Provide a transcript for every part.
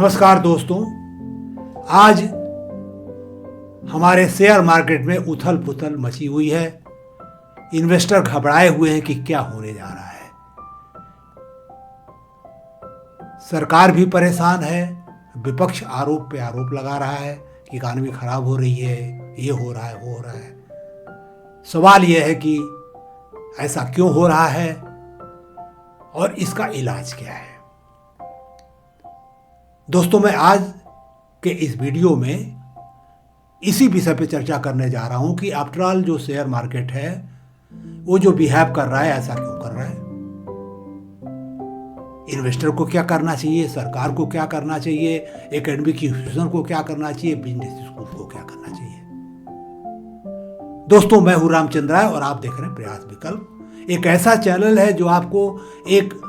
नमस्कार दोस्तों, आज हमारे शेयर मार्केट में उथल पुथल मची हुई है। इन्वेस्टर घबराए हुए हैं कि क्या होने जा रहा है। सरकार भी परेशान है, विपक्ष आरोप पे आरोप लगा रहा है कि इकॉनमी खराब हो रही है, ये हो रहा है, वो हो रहा है। सवाल यह है कि ऐसा क्यों हो रहा है और इसका इलाज क्या है। दोस्तों, मैं आज के इस वीडियो में इसी विषय पे चर्चा करने जा रहा हूं कि आफ्टर ऑल जो शेयर मार्केट है वो जो बिहेव कर रहा है, ऐसा क्यों कर रहा है। इन्वेस्टर को क्या करना चाहिए, सरकार को क्या करना चाहिए, एकेडमिक इंस्टीट्यूशन को क्या करना चाहिए, बिजनेस स्कूल को क्या करना चाहिए। दोस्तों, मैं हूं रामचंद्र राय और आप देख रहे हैं प्रयास विकल्प। एक ऐसा चैनल है जो आपको एक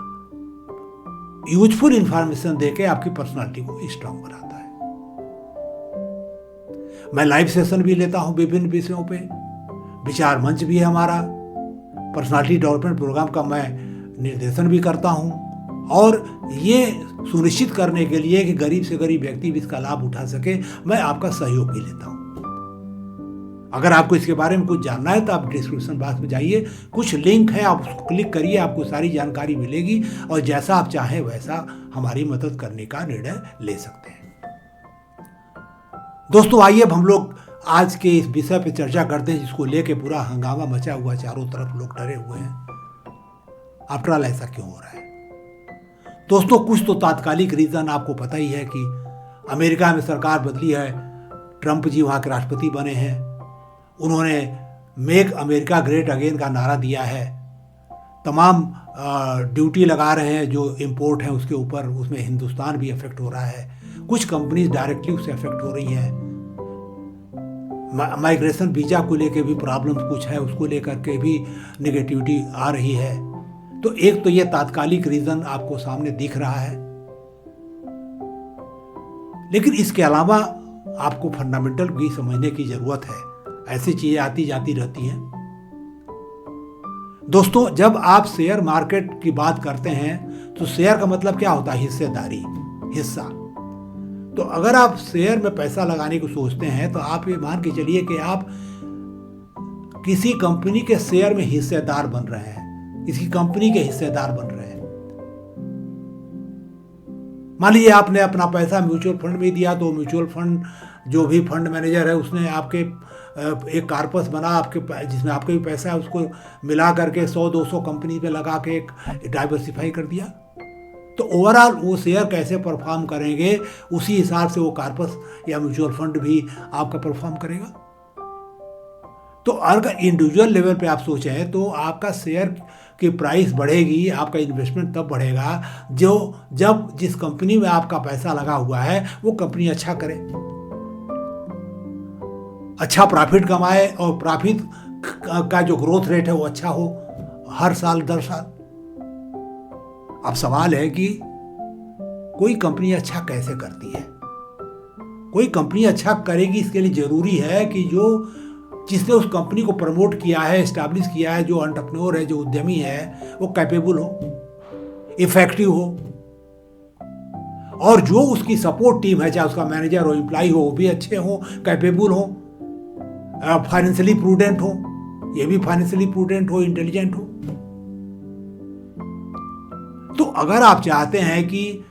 यूजफुल इंफॉर्मेशन देके आपकी पर्सनालिटी को स्ट्रांग बनाता है। मैं लाइव सेशन भी लेता हूं विभिन्न विषयों पे, विचार मंच भी है हमारा, पर्सनालिटी डेवलपमेंट प्रोग्राम का मैं निर्देशन भी करता हूं और ये सुनिश्चित करने के लिए कि गरीब से गरीब व्यक्ति भी इसका लाभ उठा सके, मैं आपका सहयोग भी लेता हूं। अगर आपको इसके बारे में कुछ जानना है तो आप डिस्क्रिप्शन बॉक्स में जाइए, कुछ लिंक है, आप उसको क्लिक करिए, आपको सारी जानकारी मिलेगी और जैसा आप चाहें वैसा हमारी मदद करने का निर्णय ले सकते हैं। दोस्तों, आइए अब हम लोग आज के इस विषय पर चर्चा करते हैं जिसको लेके पूरा हंगामा मचा हुआ, चारों तरफ लोग डरे हुए हैं। आफ्टर ऑल ऐसा क्यों हो रहा है। दोस्तों, कुछ तो तात्कालिक रीजन आपको पता ही है कि अमेरिका में सरकार बदली है, ट्रंप जी वहां के राष्ट्रपति बने हैं, उन्होंने मेक अमेरिका ग्रेट अगेन का नारा दिया है, तमाम ड्यूटी लगा रहे हैं जो इंपोर्ट है उसके ऊपर, उसमें हिंदुस्तान भी अफेक्ट हो रहा है, कुछ कंपनीज डायरेक्टली उससे अफेक्ट हो रही हैं, माइग्रेशन वीजा को लेकर भी प्रॉब्लम कुछ है, उसको लेकर के भी नेगेटिविटी आ रही है। तो एक तो ये तात्कालिक रीजन आपको सामने दिख रहा है, लेकिन इसके अलावा आपको फंडामेंटल भी समझने की जरूरत है। ऐसी चीजें आती जाती रहती हैं। दोस्तों, जब आप शेयर मार्केट की बात करते हैं तो शेयर का मतलब क्या होता है, हिस्सेदारी, हिस्सा। तो अगर आप शेयर में पैसा लगाने को सोचते हैं तो आप ये मान के चलिए कि आप किसी कंपनी के शेयर में हिस्सेदार बन रहे हैं, किसी कंपनी के हिस्सेदार बन रहे हैं। मान लीजिए आपने अपना पैसा म्यूचुअल फंड में दिया, तो म्यूचुअल फंड जो भी फंड मैनेजर है उसने आपके एक कार्पस बना आपके जिसमें आपका भी पैसा है, उसको मिला करके 100-200 कंपनी पे लगा के एक डाइवर्सिफाई कर दिया। तो ओवरऑल वो शेयर कैसे परफॉर्म करेंगे उसी हिसाब से वो कार्पस या म्यूचुअल फंड भी आपका परफॉर्म करेगा। तो अगर इंडिविजुअल लेवल पे आप सोचें तो आपका शेयर की प्राइस बढ़ेगी, आपका इन्वेस्टमेंट तब बढ़ेगा जब जिस कंपनी में आपका पैसा लगा हुआ है वो कंपनी अच्छा करे, अच्छा प्रॉफिट कमाए और प्रॉफिट का जो ग्रोथ रेट है वो अच्छा हो हर साल दर साल। अब सवाल है कि कोई कंपनी अच्छा कैसे करती है। कोई कंपनी अच्छा करेगी इसके लिए जरूरी है कि जिसने उस कंपनी को प्रमोट किया है, एस्टैब्लिश किया है, जो एंटरप्रेन्योर है, जो उद्यमी है, वो कैपेबल हो, इफेक्टिव हो, और जो उसकी सपोर्ट टीम है, चाहे उसका मैनेजर हो, एम्प्लॉय हो, वो भी अच्छे हो, कैपेबल हो, फाइनेंशियली प्रूडेंट हो, ये भी फाइनेंशियली प्रूडेंट हो, इंटेलिजेंट हो। तो अगर आप चाहते हैं कि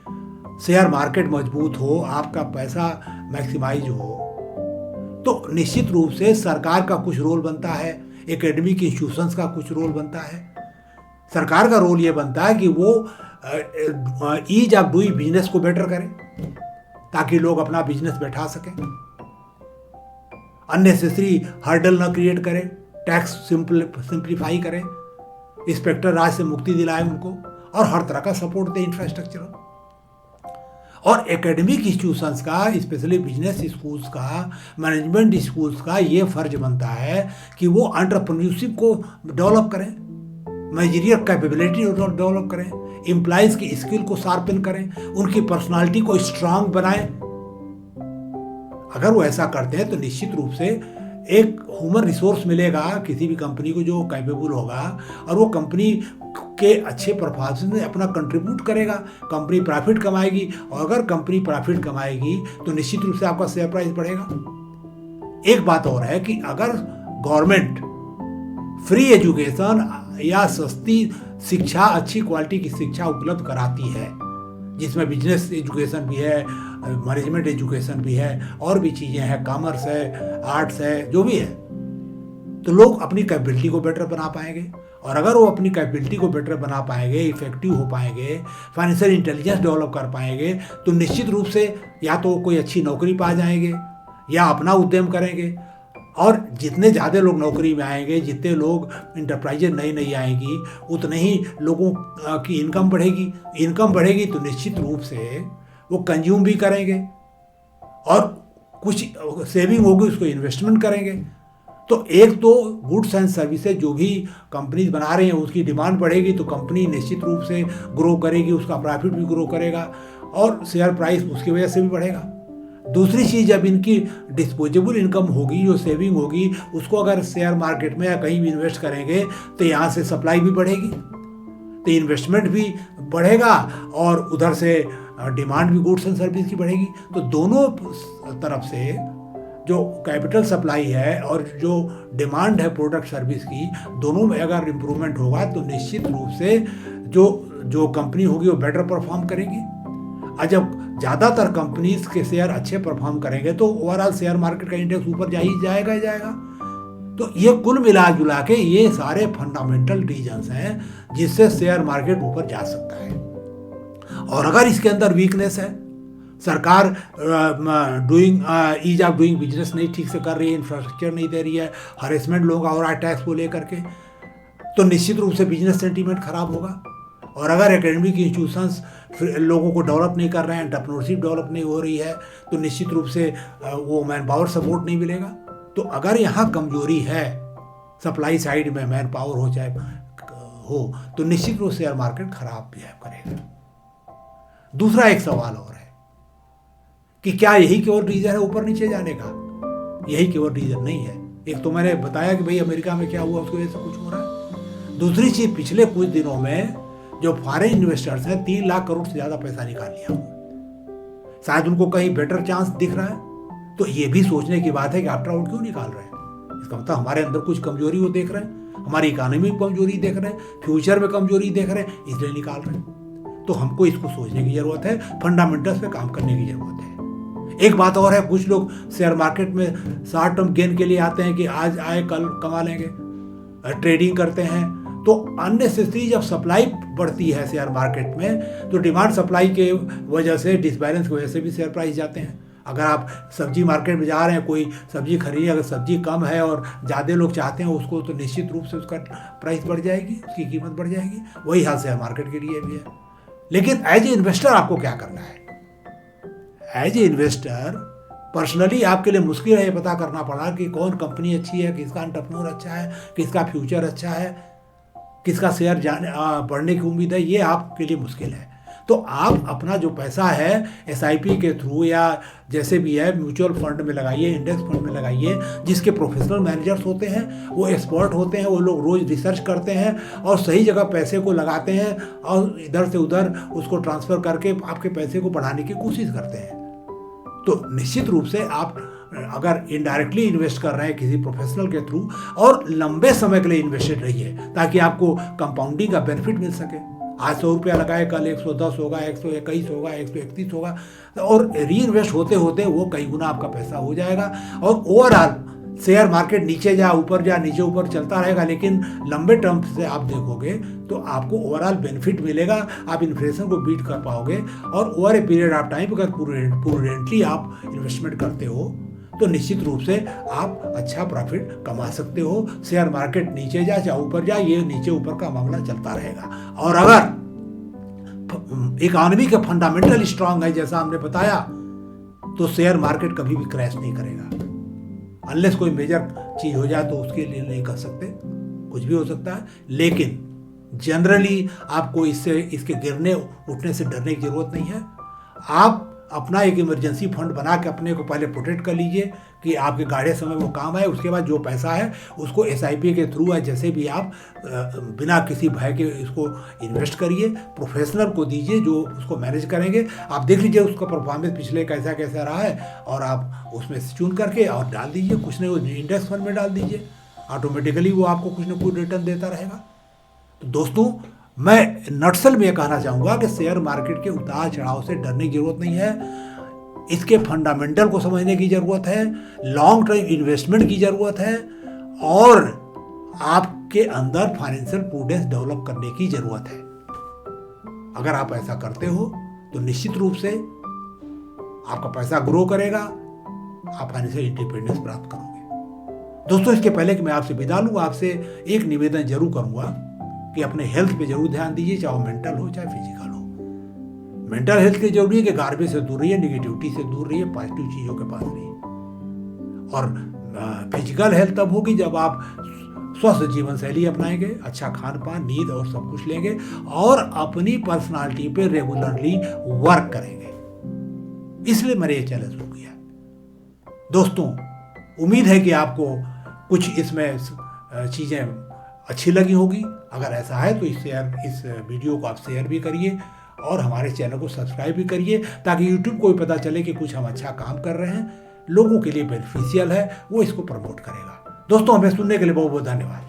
शेयर मार्केट मजबूत हो, आपका पैसा मैक्सिमाइज हो, तो निश्चित रूप से सरकार का कुछ रोल बनता है, एकेडमिक इंस्टीट्यूशंस का कुछ रोल बनता है। सरकार का रोल ये बनता है कि वो ईज ऑफ डूइंग बिजनेस को बेटर करें ताकि लोग अपना बिजनेस बैठा सकें, अननेसेसरी हर्डल ना क्रिएट करें, टैक्स सिंप्लीफाई करें, इंस्पेक्टर राज से मुक्ति दिलाएं उनको, और हर तरह का सपोर्ट दें इंफ्रास्ट्रक्चर। और एकेडमिक इंस्टीट्यूशंस का, स्पेशली बिजनेस स्कूल्स का, मैनेजमेंट स्कूल्स का ये फर्ज बनता है कि वो एंटरप्रेन्योरशिप को डेवलप करें, मैनेजरियल कैपेबिलिटी डेवलप करें, एम्प्लॉइज की स्किल को शार्पन करें, उनकी पर्सनालिटी को स्ट्रांग बनाएं। अगर वो ऐसा करते हैं तो निश्चित रूप से एक ह्यूमन रिसोर्स मिलेगा किसी भी कंपनी को जो कैपेबल होगा, और वो कंपनी के अच्छे परफॉर्मेंस में अपना कंट्रीब्यूट करेगा, कंपनी प्रॉफिट कमाएगी, और अगर कंपनी प्रॉफिट कमाएगी तो निश्चित रूप से आपका शेयर प्राइस बढ़ेगा। एक बात और है कि अगर गवर्नमेंट फ्री एजुकेशन या सस्ती शिक्षा, अच्छी क्वालिटी की शिक्षा उपलब्ध कराती है, जिसमें बिजनेस एजुकेशन भी है, मैनेजमेंट एजुकेशन भी है, और भी चीज़ें हैं, कॉमर्स है, आर्ट्स है, जो भी है, तो लोग अपनी कैपेबिलिटी को बेटर बना पाएंगे। और अगर वो अपनी कैपेबिलिटी को बेटर बना पाएंगे, इफेक्टिव हो पाएंगे, फाइनेंशियल इंटेलिजेंस डेवलप कर पाएंगे, तो निश्चित रूप से या तो कोई अच्छी नौकरी पा जाएंगे या अपना उद्यम करेंगे। और जितने ज़्यादा लोग नौकरी में आएंगे, जितने लोग इंटरप्राइजेज नई नई आएंगी, उतने ही लोगों की इनकम बढ़ेगी। इनकम बढ़ेगी तो निश्चित रूप से वो कंज्यूम भी करेंगे, और कुछ सेविंग होगी, उसको इन्वेस्टमेंट करेंगे। तो एक तो गुड्स एंड सर्विसेज जो भी कंपनीज बना रही हैं उसकी डिमांड बढ़ेगी, तो कंपनी निश्चित रूप से ग्रो करेगी, उसका प्रॉफिट भी ग्रो करेगा, और शेयर प्राइस उसकी वजह से भी बढ़ेगा। दूसरी चीज़, जब इनकी डिस्पोजेबल इनकम होगी, जो सेविंग होगी, उसको अगर शेयर मार्केट में या कहीं भी इन्वेस्ट करेंगे तो यहाँ से सप्लाई भी बढ़ेगी, तो इन्वेस्टमेंट भी बढ़ेगा, और उधर से डिमांड भी गुड्स एंड सर्विस की बढ़ेगी। तो दोनों तरफ से जो कैपिटल सप्लाई है और जो डिमांड है प्रोडक्ट सर्विस की, दोनों में अगर इम्प्रूवमेंट होगा तो निश्चित रूप से जो कंपनी होगी वो बेटर परफॉर्म करेगी। और जब ज़्यादातर कंपनीज के शेयर अच्छे परफॉर्म करेंगे तो ओवरऑल शेयर मार्केट का इंडेक्स ऊपर जाएगा ही जाएगा। तो ये कुल मिला जुला के ये सारे फंडामेंटल रीजंस हैं जिससे शेयर मार्केट ऊपर जा सकता है। और अगर इसके अंदर वीकनेस है, सरकार ईज ऑफ डूइंग बिजनेस नहीं ठीक से कर रही है, इंफ्रास्ट्रक्चर नहीं दे रही है, हरेसमेंट लोग और टैक्स को लेकर के, तो निश्चित रूप से बिजनेस सेंटीमेंट खराब होगा। और अगर एकेडमिक इंस्टीट्यूशंस लोगों को डेवलप नहीं कर रहे हैं, एंटरप्रेन्योरशिप डेवलप नहीं हो रही है, तो निश्चित रूप से वो मैन पावर सपोर्ट नहीं मिलेगा। तो अगर यहाँ कमजोरी है सप्लाई साइड में, मैन पावर हो चाहे हो, तो निश्चित रूप से शेयर मार्केट खराब बिहेव करेगा। दूसरा एक सवाल और है कि क्या यही केवल रीजन है ऊपर नीचे जाने का? यही केवल रीजन नहीं है। एक तो मैंने बताया कि भाई अमेरिका में क्या हुआ, उसकी वजह से कुछ हो रहा है। दूसरी चीज, पिछले कुछ दिनों में जो फॉरेन इन्वेस्टर्स हैं 3 लाख करोड़ से ज्यादा पैसा निकाल लिया, शायद उनको कहीं बेटर चांस दिख रहा है। तो ये भी सोचने की बात है कि आफ्टर आउट क्यों निकाल रहे हैं। इसका मतलब हमारे अंदर कुछ कमजोरी वो देख रहे हैं, हमारी इकोनॉमी में कमजोरी देख रहे हैं, फ्यूचर में कमजोरी देख रहे हैं, इसलिए निकाल रहे हैं। तो हमको इसको सोचने की जरूरत है, फंडामेंटल्स पे काम करने की जरूरत है। एक बात और है, कुछ लोग शेयर मार्केट में शॉर्ट टर्म गेन के लिए आते हैं कि आज आए कल कमा लेंगे, ट्रेडिंग करते हैं। तो अननेसेसरी जब सप्लाई बढ़ती है शेयर मार्केट में, तो डिमांड सप्लाई के वजह से, डिसबैलेंस की वजह से भी शेयर प्राइस जाते हैं। अगर आप सब्जी मार्केट में जा रहे हैं, कोई सब्जी खरीदिए, अगर सब्जी कम है और ज़्यादा लोग चाहते हैं उसको, तो निश्चित रूप से उसका प्राइस बढ़ जाएगी, उसकी कीमत बढ़ जाएगी। वही हाल शेयर मार्केट के लिए भी है। लेकिन एज ए इन्वेस्टर आपको क्या करना है? एज ए इन्वेस्टर पर्सनली आपके लिए मुश्किल है ये पता करना पड़ा कि कौन कंपनी अच्छी है, किसका एंटरप्रेन्योर अच्छा है, किसका फ्यूचर अच्छा है, किसका शेयर बढ़ने की उम्मीद है, ये आपके लिए मुश्किल है। तो आप अपना जो पैसा है SIP के थ्रू या जैसे भी है म्यूचुअल फंड में लगाइए, इंडेक्स फंड में लगाइए, जिसके प्रोफेशनल मैनेजर्स होते हैं, वो एक्सपर्ट होते हैं, वो लोग रोज़ रिसर्च करते हैं और सही जगह पैसे को लगाते हैं और इधर से उधर उसको ट्रांसफ़र करके आपके पैसे को बढ़ाने की कोशिश करते हैं। तो निश्चित रूप से आप अगर इनडायरेक्टली इन्वेस्ट कर रहे हैं किसी प्रोफेशनल के थ्रू, और लंबे समय के लिए इन्वेस्टेड रहिए ताकि आपको कंपाउंडिंग का बेनिफिट मिल सके। आज 100 रुपया लगाए, कल 110 होगा, 121 होगा, 131 होगा, और री इन्वेस्ट होते होते वो कई गुना आपका पैसा हो जाएगा। और ओवरऑल शेयर मार्केट नीचे जा ऊपर जा नीचे ऊपर चलता रहेगा, लेकिन लंबे टर्म से आप देखोगे तो आपको ओवरऑल बेनिफिट मिलेगा, आप इन्फ्लेशन को बीट कर पाओगे। और over a period of time अगर प्रूडेंटली आप इन्वेस्टमेंट करते हो तो निश्चित रूप से आप अच्छा प्रॉफिट कमा सकते हो। शेयर मार्केट नीचे जा चाहे ऊपर जा, ये नीचे ऊपर का मामला चलता रहेगा। और अगर इकोनॉमी के फंडामेंटल स्ट्रांग है जैसा हमने बताया, तो शेयर मार्केट कभी भी क्रैश नहीं करेगा। अनलेस कोई मेजर चीज हो जाए तो उसके लिए नहीं कर सकते, कुछ भी हो सकता है। लेकिन जनरली आपको इसके गिरने उठने से डरने की जरूरत नहीं है। आप अपना एक इमरजेंसी फंड बना के अपने को पहले प्रोटेक्ट कर लीजिए कि आपके गाढ़े समय वो काम आए। उसके बाद जो पैसा है उसको SIP के थ्रू है जैसे भी आप बिना किसी भय के इसको इन्वेस्ट करिए, प्रोफेशनल को दीजिए जो उसको मैनेज करेंगे। आप देख लीजिए उसका परफॉर्मेंस पिछले कैसा कैसा रहा है और आप उसमें से चुन करके और डाल दीजिए, कुछ नहीं कुछ इंडेक्स फंड में डाल दीजिए, ऑटोमेटिकली वो आपको कुछ ना कुछ रिटर्न देता रहेगा। तो दोस्तों मैं नटसल में ये कहना चाहूँगा कि शेयर मार्केट के उतार चढ़ाव से डरने की जरूरत नहीं है, इसके फंडामेंटल को समझने की ज़रूरत है, लॉन्ग टर्म इन्वेस्टमेंट की ज़रूरत है और आपके अंदर फाइनेंशियल प्रूडेंस डेवलप करने की ज़रूरत है। अगर आप ऐसा करते हो तो निश्चित रूप से आपका पैसा ग्रो करेगा, आप फाइनेंशियल इंडिपेंडेंस प्राप्त करोगे। दोस्तों इसके पहले कि मैं आपसे विदा लूँ, आपसे एक निवेदन जरूर करूँगा कि अपने हेल्थ पे जरूर ध्यान दीजिए, चाहे वो मेंटल हो चाहे फिजिकल हो। मेंटल हेल्थ के जरूरी है कि गार्बेज से दूर रहिए, निगेटिविटी से दूर रहिए, पॉजिटिव चीज़ों के पास रहिए। और फिजिकल हेल्थ तब होगी जब आप स्वस्थ जीवन शैली अपनाएंगे, अच्छा खान पान, नींद और सब कुछ लेंगे और अपनी पर्सनालिटी पे रेगुलरली वर्क करेंगे। इसलिए मैंने ये चैनल शुरू किया। दोस्तों उम्मीद है कि आपको कुछ इसमें चीज़ें अच्छी लगी होगी। अगर ऐसा है तो इस वीडियो को आप शेयर भी करिए और हमारे चैनल को सब्सक्राइब भी करिए ताकि YouTube को भी पता चले कि कुछ हम अच्छा काम कर रहे हैं, लोगों के लिए बेनिफिशियल है, वो इसको प्रमोट करेगा। दोस्तों हमें सुनने के लिए बहुत बहुत धन्यवाद।